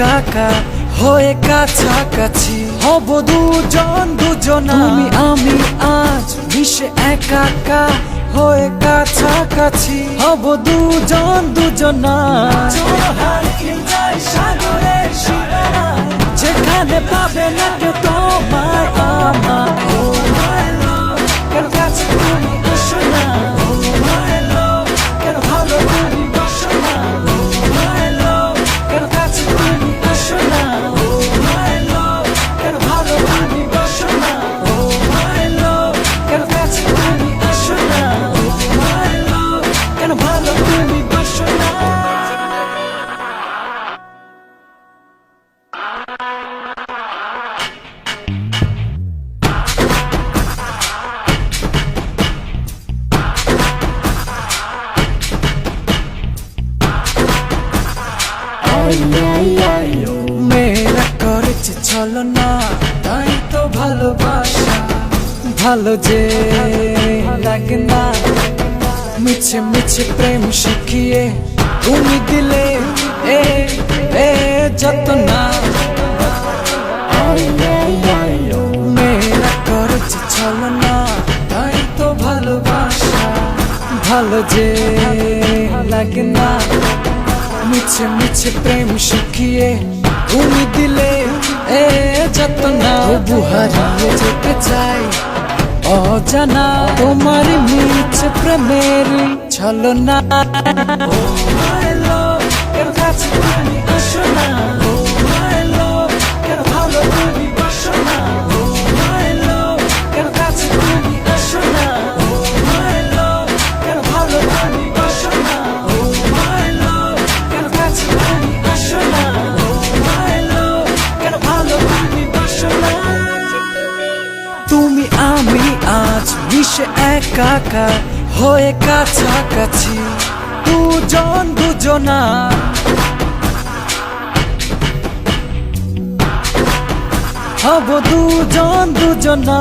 একাকার হয়ে কাছাকাছি হব দুজন দুজনা। তুমি আমি আজ মিশে একাকার হয়ে কাছাকাছি হব দুজন দুজনা। যেখানে পাবে না কেউ তোমায় আমার, কেন কাছে তুমি আসো না, কেন ভালো তুমি বসো না, কেন কাছে তুমি আসো না, কেন ভালো তুমি বসো না, কেন কাছে তুমি আসো না, কেন ভালো তুমি বসো না। মেয়েরা করেছে চলো না, তাই তো ভালোবাসা ভালো যে লাগে না। মিছে মিছে প্রেম শিখিয়ে তুমি দিলে এ এ যত না। মেয়েরা করেছে চলো না, তাই তো ভালোবাসা ভালো যে লাগে না। মিছে মিছে প্রেম শিখিয়ে তুমি দিলে এ যত না। তবু হারিয়ে যেতে চাই অজানা তোমার মিছে প্রেমের ছলনা। কেন কাছে তুমি আসো না, কেন ভালো তুমি বসো না, কেন কাছে তুমি আসো না, কেন ভালো তুমি বসো না, কেন কাছে তুমি আসো না, কেন ভালো তুমি বসো না। তুমি আমি আজ মিশে একাকার হয়ে কাছাকাছি দুজন দুজনা। হব দুজন দুজনা।